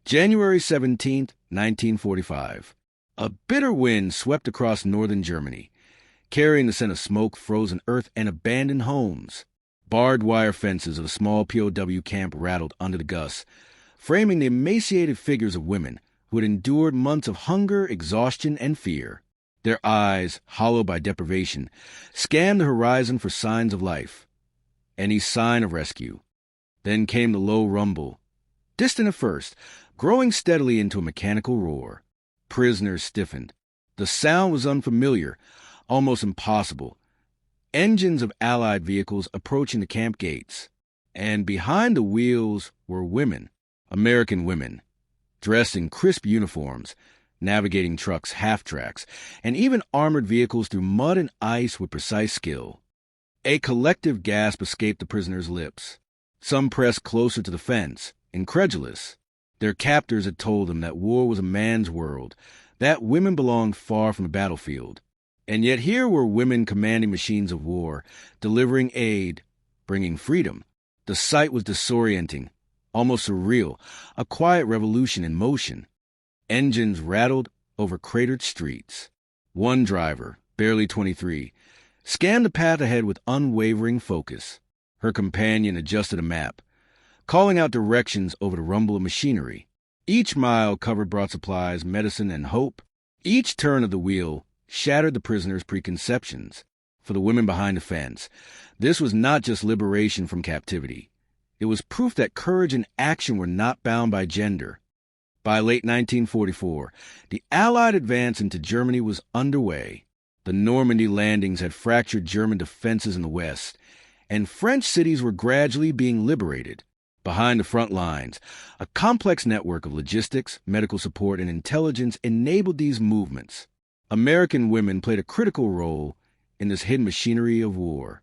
January 17, 1945. A bitter wind swept across northern Germany, carrying the scent of smoke, frozen earth, and abandoned homes. Barbed wire fences of a small POW camp rattled under the gusts, framing the emaciated figures of women who had endured months of hunger, exhaustion, and fear. Their eyes, hollowed by deprivation, scanned the horizon for signs of life. Any sign of rescue. Then came the low rumble, distant at first, growing steadily into a mechanical roar. Prisoners stiffened. The sound was unfamiliar, almost impossible. Engines of Allied vehicles approaching the camp gates. And behind the wheels were women, American women, dressed in crisp uniforms, navigating trucks, half-tracks, and even armored vehicles through mud and ice with precise skill. A collective gasp escaped the prisoners' lips. Some pressed closer to the fence, incredulous. Their captors had told them that war was a man's world, that women belonged far from the battlefield. And yet here were women commanding machines of war, delivering aid, bringing freedom. The sight was disorienting, almost surreal, a quiet revolution in motion. Engines rattled over cratered streets. One driver, barely 23, scanned the path ahead with unwavering focus. Her companion adjusted a map, calling out directions over the rumble of machinery. Each mile covered brought supplies, medicine, and hope. Each turn of the wheel shattered the prisoners' preconceptions. For the women behind the fence, this was not just liberation from captivity. It was proof that courage and action were not bound by gender. By late 1944, the Allied advance into Germany was underway. The Normandy landings had fractured German defenses in the west, and French cities were gradually being liberated. Behind the front lines, a complex network of logistics, medical support, and intelligence enabled these movements. American women played a critical role in this hidden machinery of war.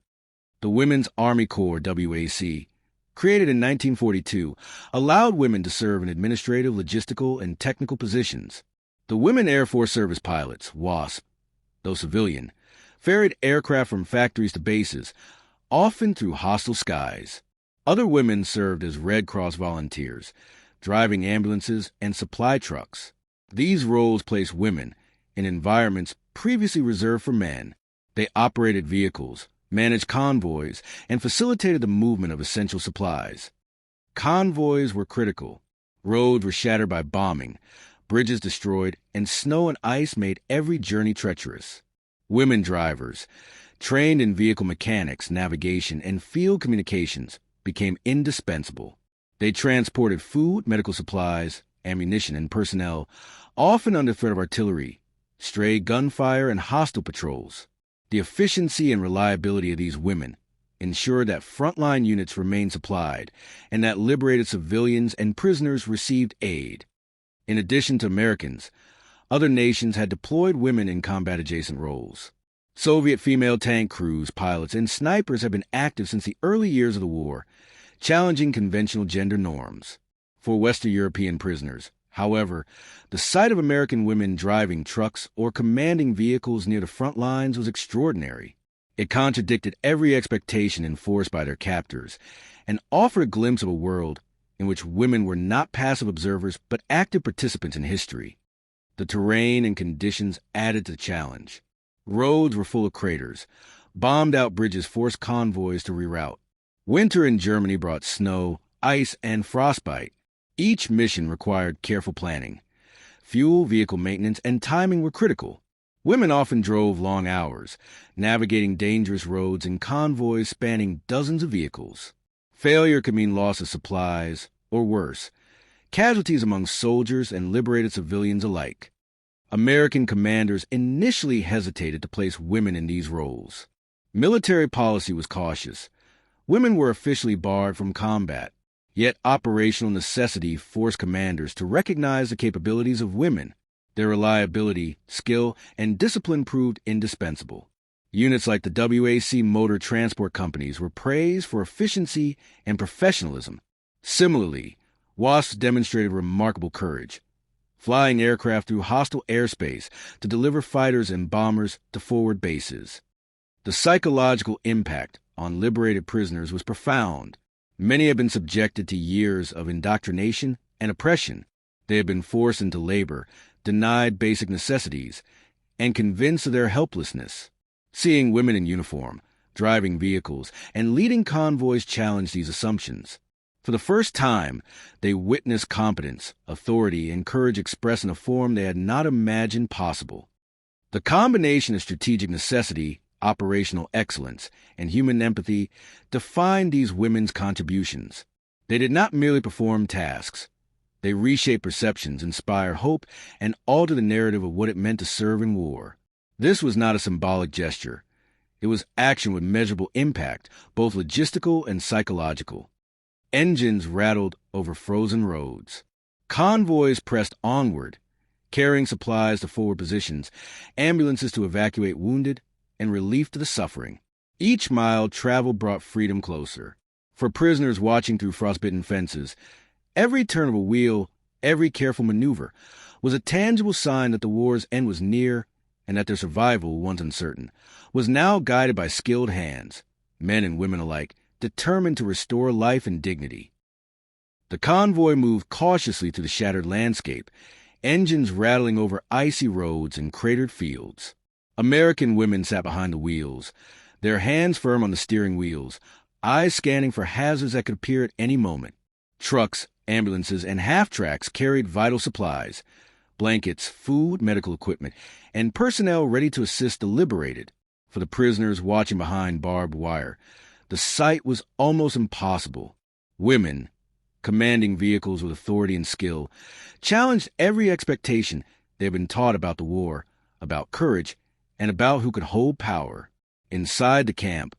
The Women's Army Corps, WAC, created in 1942, allowed women to serve in administrative, logistical, and technical positions. The Women Air Force Service pilots, WASP, though civilian, ferried aircraft from factories to bases, often through hostile skies. Other women served as Red Cross volunteers, driving ambulances and supply trucks. These roles placed women in environments previously reserved for men. They operated vehicles, managed convoys, and facilitated the movement of essential supplies. Convoys were critical. Roads were shattered by bombing, bridges destroyed, and snow and ice made every journey treacherous. Women drivers, trained in vehicle mechanics, navigation, and field communications, became indispensable. They transported food, medical supplies, ammunition, and personnel, often under threat of artillery, stray gunfire, and hostile patrols. The efficiency and reliability of these women ensured that frontline units remained supplied and that liberated civilians and prisoners received aid. In addition to Americans, other nations had deployed women in combat-adjacent roles. Soviet female tank crews, pilots, and snipers have been active since the early years of the war, challenging conventional gender norms. For Western European prisoners, however, the sight of American women driving trucks or commanding vehicles near the front lines was extraordinary. It contradicted every expectation enforced by their captors and offered a glimpse of a world in which women were not passive observers but active participants in history. The terrain and conditions added to the challenge. Roads were full of craters. Bombed-out bridges forced convoys to reroute. Winter in Germany brought snow, ice, and frostbite. Each mission required careful planning. Fuel, vehicle maintenance, and timing were critical. Women often drove long hours, navigating dangerous roads in convoys spanning dozens of vehicles. Failure could mean loss of supplies, or worse, casualties among soldiers and liberated civilians alike. American commanders initially hesitated to place women in these roles. Military policy was cautious. Women were officially barred from combat, yet operational necessity forced commanders to recognize the capabilities of women. Their reliability, skill, and discipline proved indispensable. Units like the WAC motor transport companies were praised for efficiency and professionalism. Similarly, WASPs demonstrated remarkable courage, flying aircraft through hostile airspace to deliver fighters and bombers to forward bases. The psychological impact on liberated prisoners was profound. Many had been subjected to years of indoctrination and oppression. They had been forced into labor, denied basic necessities, and convinced of their helplessness. Seeing women in uniform, driving vehicles, and leading convoys challenged these assumptions. For the first time, they witnessed competence, authority, and courage expressed in a form they had not imagined possible. The combination of strategic necessity, operational excellence, and human empathy defined these women's contributions. They did not merely perform tasks. They reshaped perceptions, inspired hope, and altered the narrative of what it meant to serve in war. This was not a symbolic gesture. It was action with measurable impact, both logistical and psychological. Engines rattled over frozen roads. Convoys pressed onward, carrying supplies to forward positions, ambulances to evacuate wounded, and relief to the suffering. Each mile traveled brought freedom closer. For prisoners watching through frostbitten fences, every turn of a wheel, every careful maneuver, was a tangible sign that the war's end was near and that their survival, once uncertain, was now guided by skilled hands, men and women alike, determined to restore life and dignity. The convoy moved cautiously through the shattered landscape, engines rattling over icy roads and cratered fields. American women sat behind the wheels, their hands firm on the steering wheels, eyes scanning for hazards that could appear at any moment. Trucks, ambulances, and half-tracks carried vital supplies, blankets, food, medical equipment, and personnel ready to assist the liberated. For the prisoners watching behind barbed wire, the sight was almost impossible. Women, commanding vehicles with authority and skill, challenged every expectation they had been taught about the war, about courage, and about who could hold power. Inside the camp,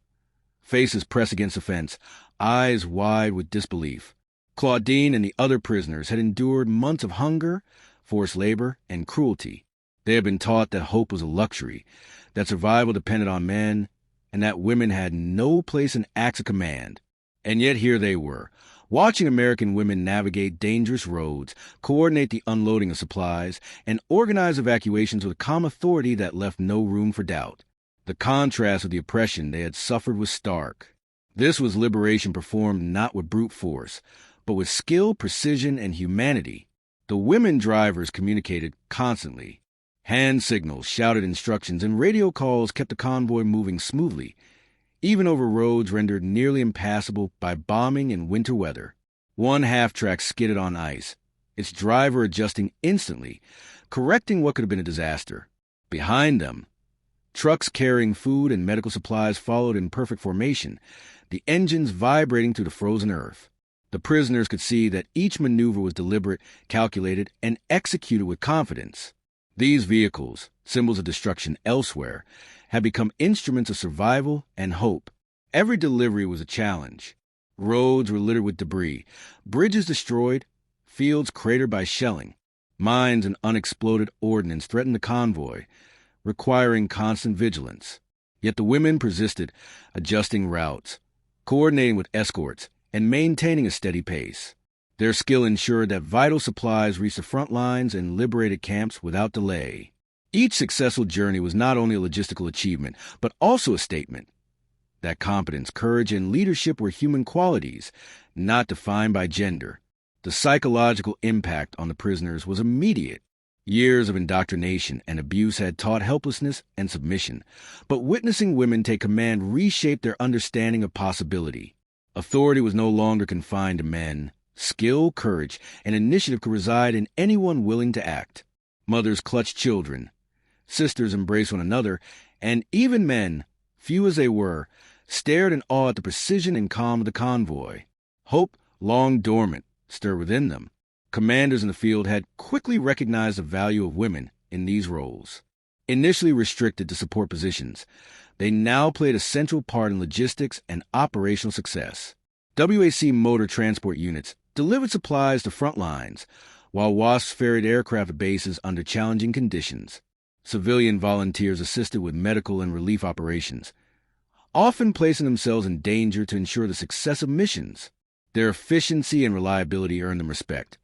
faces pressed against the fence, eyes wide with disbelief, Claudine and the other prisoners had endured months of hunger, forced labor, and cruelty. They had been taught that hope was a luxury, that survival depended on men, and that women had no place in acts of command. And yet here they were, watching American women navigate dangerous roads, coordinate the unloading of supplies, and organize evacuations with calm authority that left no room for doubt. The contrast with the oppression they had suffered was stark. This was liberation performed not with brute force, but with skill, precision, and humanity. The women drivers communicated constantly. Hand signals, shouted instructions, and radio calls kept the convoy moving smoothly, even over roads rendered nearly impassable by bombing and winter weather. One half-track skidded on ice, its driver adjusting instantly, correcting what could have been a disaster. Behind them, trucks carrying food and medical supplies followed in perfect formation, the engines vibrating through the frozen earth. The prisoners could see that each maneuver was deliberate, calculated, and executed with confidence. These vehicles, symbols of destruction elsewhere, had become instruments of survival and hope. Every delivery was a challenge. Roads were littered with debris, bridges destroyed, fields cratered by shelling. Mines and unexploded ordnance threatened the convoy, requiring constant vigilance. Yet the women persisted, adjusting routes, coordinating with escorts, and maintaining a steady pace. Their skill ensured that vital supplies reached the front lines and liberated camps without delay. Each successful journey was not only a logistical achievement, but also a statement that competence, courage, and leadership were human qualities, not defined by gender. The psychological impact on the prisoners was immediate. Years of indoctrination and abuse had taught helplessness and submission, but witnessing women take command reshaped their understanding of possibility. Authority was no longer confined to men. Skill, courage, and initiative could reside in anyone willing to act. Mothers clutched children. Sisters embraced one another, and even men, few as they were, stared in awe at the precision and calm of the convoy. Hope, long dormant, stirred within them. Commanders in the field had quickly recognized the value of women in these roles. Initially restricted to support positions, they now played a central part in logistics and operational success. WAC motor transport units delivered supplies to front lines, while WASPs ferried aircraft to bases under challenging conditions. Civilian volunteers assisted with medical and relief operations, often placing themselves in danger to ensure the success of missions. Their efficiency and reliability earned them respect,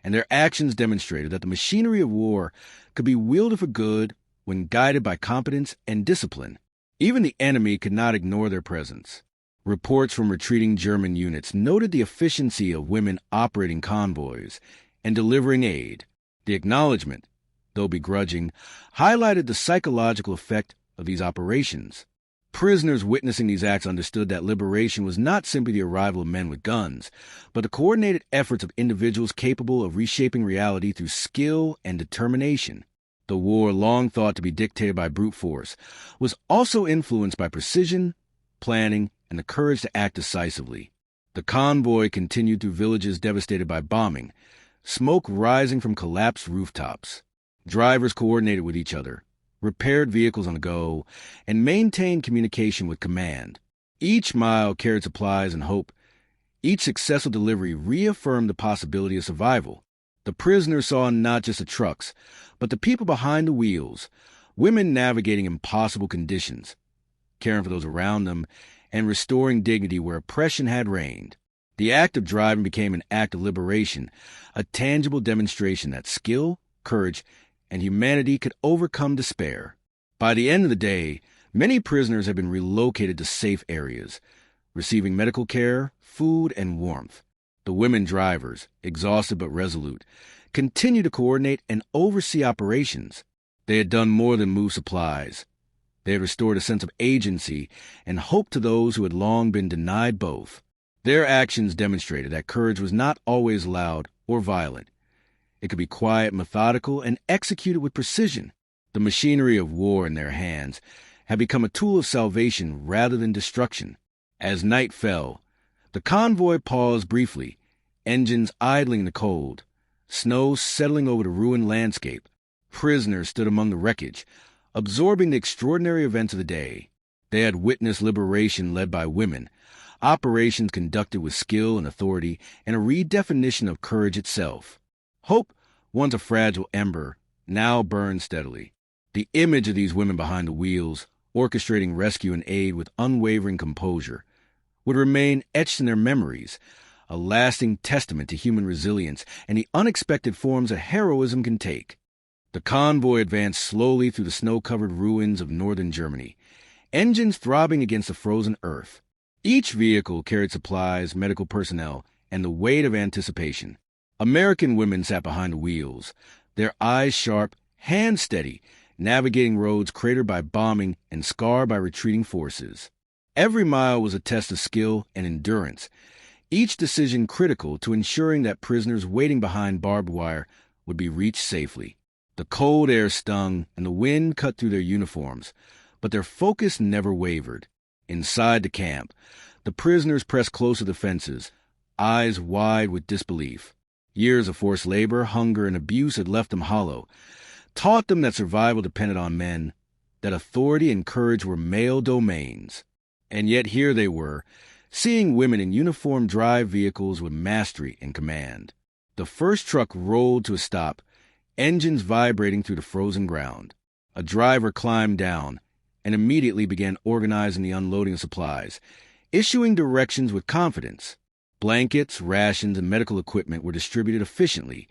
and their actions demonstrated that the machinery of war could be wielded for good when guided by competence and discipline. Even the enemy could not ignore their presence. Reports from retreating German units noted the efficiency of women operating convoys, and delivering aid. The acknowledgement, though begrudging, highlighted the psychological effect of these operations. Prisoners witnessing these acts understood that liberation was not simply the arrival of men with guns, but the coordinated efforts of individuals capable of reshaping reality through skill and determination. The war, long thought to be dictated by brute force, was also influenced by precision, planning, and the courage to act decisively. The convoy continued through villages devastated by bombing, smoke rising from collapsed rooftops. Drivers coordinated with each other, repaired vehicles on the go, and maintained communication with command. Each mile carried supplies and hope. Each successful delivery reaffirmed the possibility of survival. The prisoners saw not just the trucks, but the people behind the wheels, women navigating impossible conditions, caring for those around them, and restoring dignity where oppression had reigned. The act of driving became an act of liberation, a tangible demonstration that skill, courage, and humanity could overcome despair. By the end of the day, many prisoners had been relocated to safe areas, receiving medical care, food, and warmth. The women drivers, exhausted but resolute, continued to coordinate and oversee operations. They had done more than move supplies. They had restored a sense of agency and hope to those who had long been denied both. Their actions demonstrated that courage was not always loud or violent. It could be quiet, methodical, and executed with precision. The machinery of war in their hands had become a tool of salvation rather than destruction. As night fell, the convoy paused briefly, engines idling in the cold, snow settling over the ruined landscape. Prisoners stood among the wreckage, absorbing the extraordinary events of the day. They had witnessed liberation led by women, operations conducted with skill and authority, and a redefinition of courage itself. Hope, once a fragile ember, now burned steadily. The image of these women behind the wheels, orchestrating rescue and aid with unwavering composure, would remain etched in their memories, a lasting testament to human resilience and the unexpected forms that heroism can take. The convoy advanced slowly through the snow-covered ruins of northern Germany, engines throbbing against the frozen earth. Each vehicle carried supplies, medical personnel, and the weight of anticipation. American women sat behind the wheels, their eyes sharp, hands steady, navigating roads cratered by bombing and scarred by retreating forces. Every mile was a test of skill and endurance, each decision critical to ensuring that prisoners waiting behind barbed wire would be reached safely. The cold air stung and the wind cut through their uniforms, but their focus never wavered. Inside the camp, the prisoners pressed close to the fences, eyes wide with disbelief. Years of forced labor, hunger, and abuse had left them hollow, taught them that survival depended on men, that authority and courage were male domains. And yet here they were, seeing women in uniform drive vehicles with mastery and command. The first truck rolled to a stop, engines vibrating through the frozen ground. A driver climbed down and immediately began organizing the unloading of supplies, issuing directions with confidence. Blankets, rations, and medical equipment were distributed efficiently,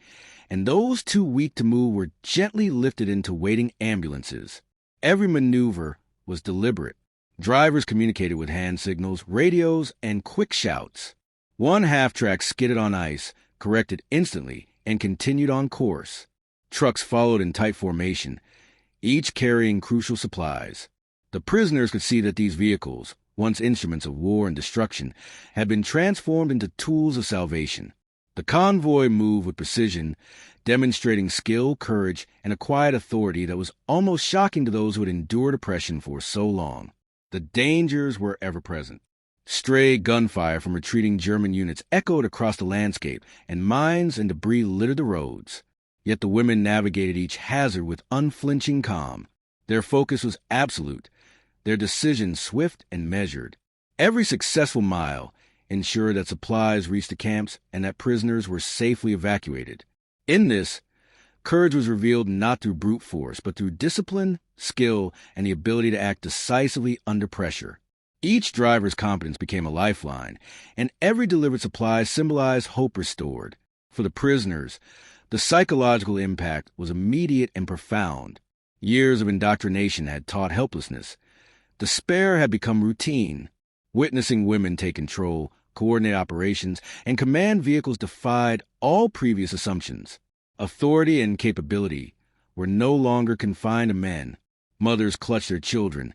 and those too weak to move were gently lifted into waiting ambulances. Every maneuver was deliberate. Drivers communicated with hand signals, radios, and quick shouts. One half-track skidded on ice, corrected instantly, and continued on course. Trucks followed in tight formation, each carrying crucial supplies. The prisoners could see that these vehicles, once instruments of war and destruction, had been transformed into tools of salvation. The convoy moved with precision, demonstrating skill, courage, and a quiet authority that was almost shocking to those who had endured oppression for so long. The dangers were ever present. Stray gunfire from retreating German units echoed across the landscape, and mines and debris littered the roads. Yet the women navigated each hazard with unflinching calm. Their focus was absolute, their decisions swift and measured. Every successful mile ensured that supplies reached the camps and that prisoners were safely evacuated. In this, courage was revealed not through brute force, but through discipline, skill, and the ability to act decisively under pressure. Each driver's competence became a lifeline, and every delivered supply symbolized hope restored. For the prisoners, the psychological impact was immediate and profound. Years of indoctrination had taught helplessness. Despair had become routine. Witnessing women take control, coordinate operations, and command vehicles defied all previous assumptions. Authority and capability were no longer confined to men. Mothers clutched their children,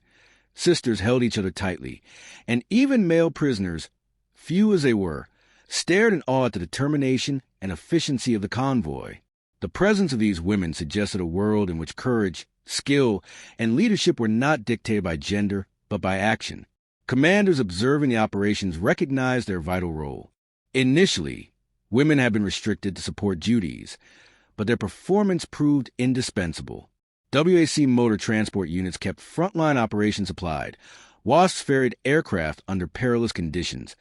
sisters held each other tightly, and even male prisoners, few as they were, stared in awe at the determination and efficiency of the convoy. The presence of these women suggested a world in which courage, skill, and leadership were not dictated by gender, but by action. Commanders observing the operations recognized their vital role. Initially, women had been restricted to support duties, but their performance proved indispensable. WAC motor transport units kept frontline operations supplied, WASPs ferried aircraft under perilous conditions,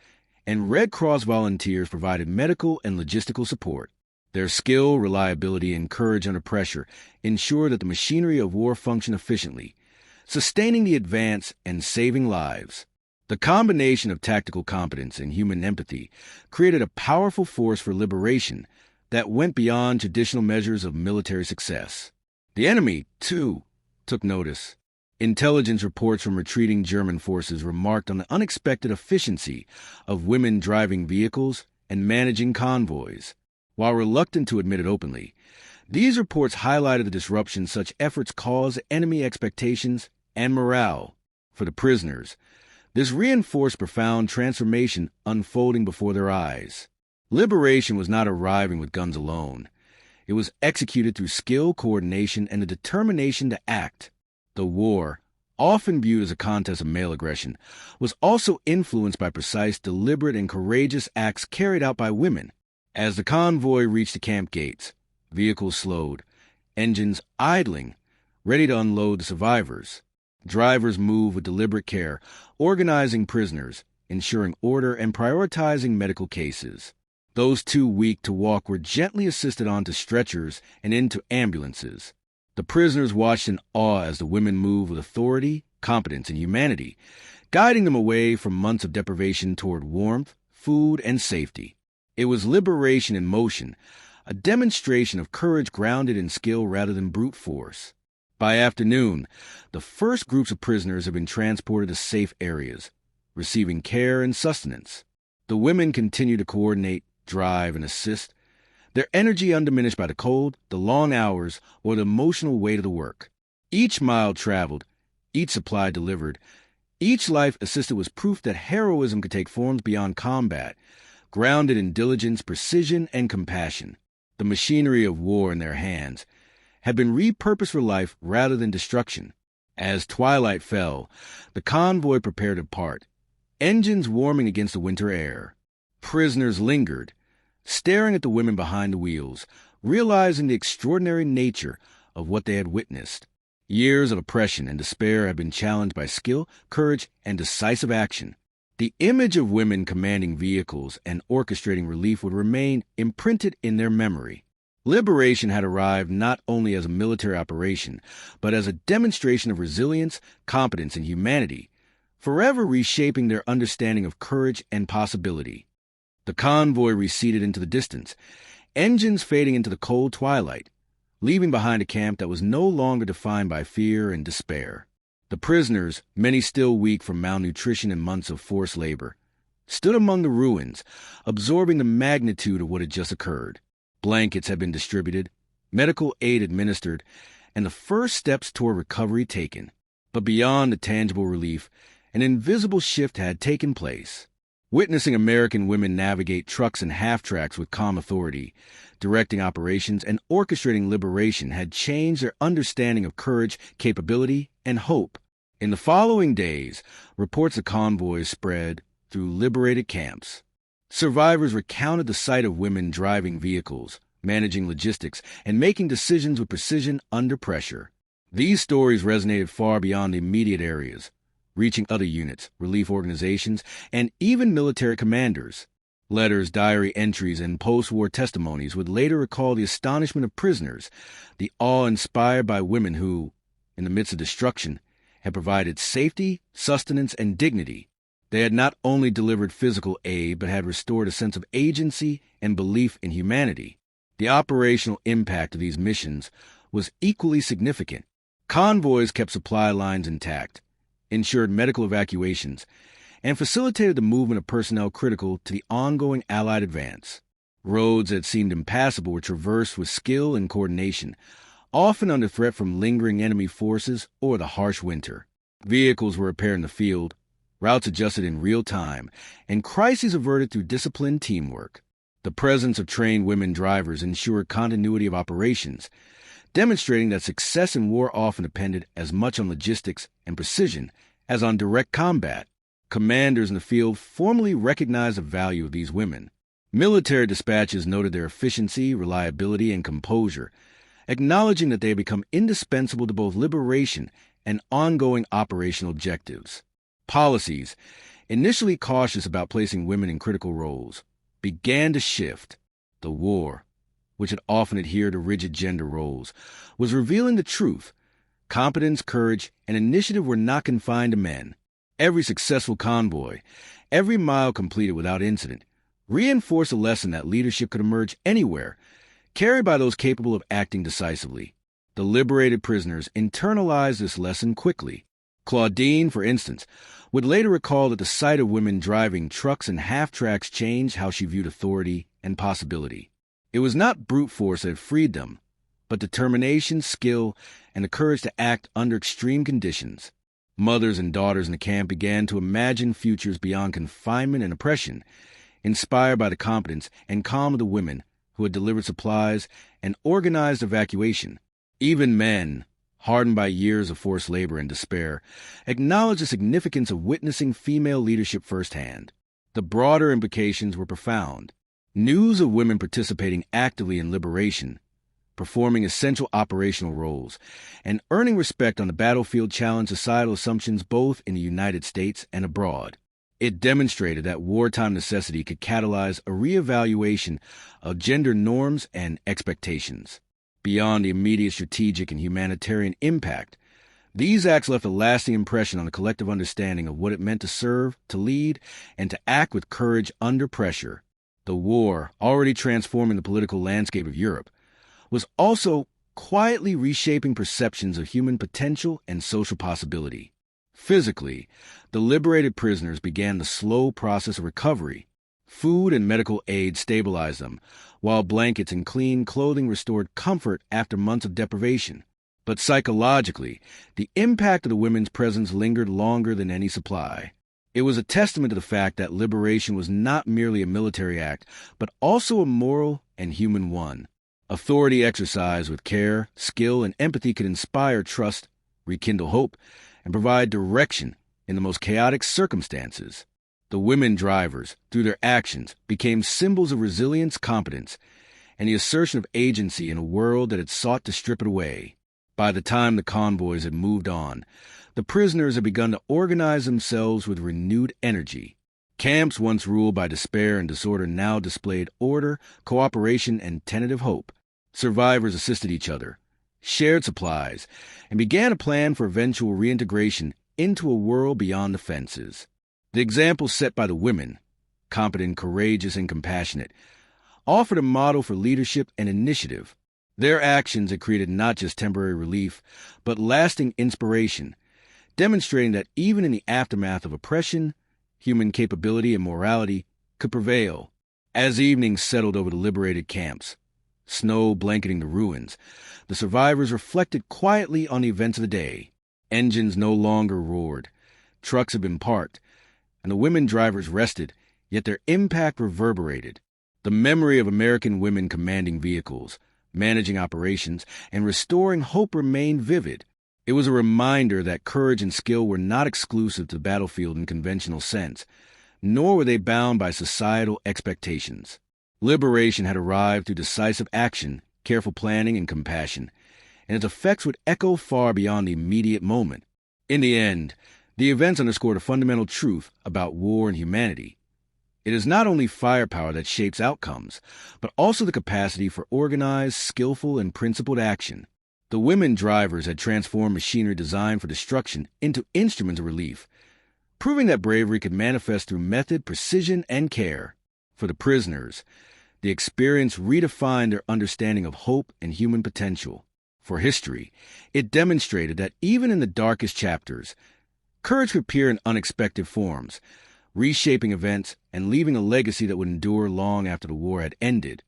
and Red Cross volunteers provided medical and logistical support. Their skill, reliability, and courage under pressure ensured that the machinery of war functioned efficiently, sustaining the advance and saving lives. The combination of tactical competence and human empathy created a powerful force for liberation that went beyond traditional measures of military success. The enemy, too, took notice. Intelligence reports from retreating German forces remarked on the unexpected efficiency of women driving vehicles and managing convoys. While reluctant to admit it openly, these reports highlighted the disruption such efforts caused enemy expectations and morale. For the prisoners, this reinforced profound transformation unfolding before their eyes. Liberation was not arriving with guns alone. It was executed through skill, coordination, and the determination to act. The war, often viewed as a contest of male aggression, was also influenced by precise, deliberate, and courageous acts carried out by women. As the convoy reached the camp gates, vehicles slowed, engines idling, ready to unload the survivors. Drivers moved with deliberate care, organizing prisoners, ensuring order, and prioritizing medical cases. Those too weak to walk were gently assisted onto stretchers and into ambulances. The prisoners watched in awe as the women moved with authority, competence, and humanity, guiding them away from months of deprivation toward warmth, food, and safety. It was liberation in motion, a demonstration of courage grounded in skill rather than brute force. By afternoon, the first groups of prisoners had been transported to safe areas, receiving care and sustenance. The women continued to coordinate, drive, and assist, their energy undiminished by the cold, the long hours, or the emotional weight of the work. Each mile traveled, each supply delivered, each life assisted was proof that heroism could take forms beyond combat, grounded in diligence, precision, and compassion. The machinery of war in their hands had been repurposed for life rather than destruction. As twilight fell, the convoy prepared to depart, engines warming against the winter air. Prisoners lingered, staring at the women behind the wheels, realizing the extraordinary nature of what they had witnessed. Years of oppression and despair had been challenged by skill, courage, and decisive action. The image of women commanding vehicles and orchestrating relief would remain imprinted in their memory. Liberation had arrived not only as a military operation, but as a demonstration of resilience, competence, and humanity, forever reshaping their understanding of courage and possibility. The convoy receded into the distance, engines fading into the cold twilight, leaving behind a camp that was no longer defined by fear and despair. The prisoners, many still weak from malnutrition and months of forced labor, stood among the ruins, absorbing the magnitude of what had just occurred. Blankets had been distributed, medical aid administered, and the first steps toward recovery taken. But beyond the tangible relief, an invisible shift had taken place. Witnessing American women navigate trucks and half-tracks with calm authority, directing operations and orchestrating liberation had changed their understanding of courage, capability, and hope. In the following days, reports of convoys spread through liberated camps. Survivors recounted the sight of women driving vehicles, managing logistics, and making decisions with precision under pressure. These stories resonated far beyond the immediate areas, reaching other units, relief organizations, and even military commanders. Letters, diary entries, and post-war testimonies would later recall the astonishment of prisoners, the awe inspired by women who, in the midst of destruction, had provided safety, sustenance, and dignity. They had not only delivered physical aid, but had restored a sense of agency and belief in humanity. The operational impact of these missions was equally significant. Convoys kept supply lines intact, ensured medical evacuations, and facilitated the movement of personnel critical to the ongoing Allied advance. Roads that seemed impassable were traversed with skill and coordination, often under threat from lingering enemy forces or the harsh winter. Vehicles were repaired in the field, routes adjusted in real time, and crises averted through disciplined teamwork. The presence of trained women drivers ensured continuity of operations, demonstrating that success in war often depended as much on logistics and precision as on direct combat. Commanders in the field formally recognized the value of these women. Military dispatches noted their efficiency, reliability, and composure, acknowledging that they had become indispensable to both liberation and ongoing operational objectives. Policies, initially cautious about placing women in critical roles, began to shift. The war, which had often adhered to rigid gender roles, was revealing the truth. Competence, courage, and initiative were not confined to men. Every successful convoy, every mile completed without incident, reinforced a lesson that leadership could emerge anywhere, carried by those capable of acting decisively. The liberated prisoners internalized this lesson quickly. Claudine, for instance, would later recall that the sight of women driving trucks and half-tracks changed how she viewed authority and possibility. It was not brute force that had freed them, but determination, skill, and the courage to act under extreme conditions. Mothers and daughters in the camp began to imagine futures beyond confinement and oppression, inspired by the competence and calm of the women who had delivered supplies and organized evacuation. Even men, hardened by years of forced labor and despair, acknowledged the significance of witnessing female leadership firsthand. The broader implications were profound. News of women participating actively in liberation, performing essential operational roles, and earning respect on the battlefield challenged societal assumptions both in the United States and abroad. It demonstrated that wartime necessity could catalyze a reevaluation of gender norms and expectations. Beyond the immediate strategic and humanitarian impact, these acts left a lasting impression on the collective understanding of what it meant to serve, to lead, and to act with courage under pressure. The war, already transforming the political landscape of Europe, was also quietly reshaping perceptions of human potential and social possibility. Physically, the liberated prisoners began the slow process of recovery. Food and medical aid stabilized them, while blankets and clean clothing restored comfort after months of deprivation. But psychologically, the impact of the women's presence lingered longer than any supply. It was a testament to the fact that liberation was not merely a military act, but also a moral and human one. Authority exercised with care, skill, and empathy could inspire trust, rekindle hope, and provide direction in the most chaotic circumstances. The women drivers, through their actions, became symbols of resilience, competence, and the assertion of agency in a world that had sought to strip it away. By the time the convoys had moved on, the prisoners had begun to organize themselves with renewed energy. Camps once ruled by despair and disorder now displayed order, cooperation, and tentative hope. Survivors assisted each other, shared supplies, and began a plan for eventual reintegration into a world beyond the fences. The example set by the women, competent, courageous, and compassionate, offered a model for leadership and initiative. Their actions had created not just temporary relief, but lasting inspiration, demonstrating that even in the aftermath of oppression, human capability and morality could prevail. As evenings settled over the liberated camps, snow blanketing the ruins, the survivors reflected quietly on the events of the day. Engines no longer roared, trucks had been parked, and the women drivers rested, yet their impact reverberated. The memory of American women commanding vehicles, managing operations, and restoring hope remained vivid. It was a reminder that courage and skill were not exclusive to the battlefield in conventional sense, nor were they bound by societal expectations. Liberation had arrived through decisive action, careful planning, and compassion, and its effects would echo far beyond the immediate moment. In the end, the events underscored a fundamental truth about war and humanity. It is not only firepower that shapes outcomes, but also the capacity for organized, skillful, and principled action. The women drivers had transformed machinery designed for destruction into instruments of relief, proving that bravery could manifest through method, precision, and care. For the prisoners, the experience redefined their understanding of hope and human potential. For history, it demonstrated that even in the darkest chapters, courage could appear in unexpected forms, reshaping events, and leaving a legacy that would endure long after the war had ended.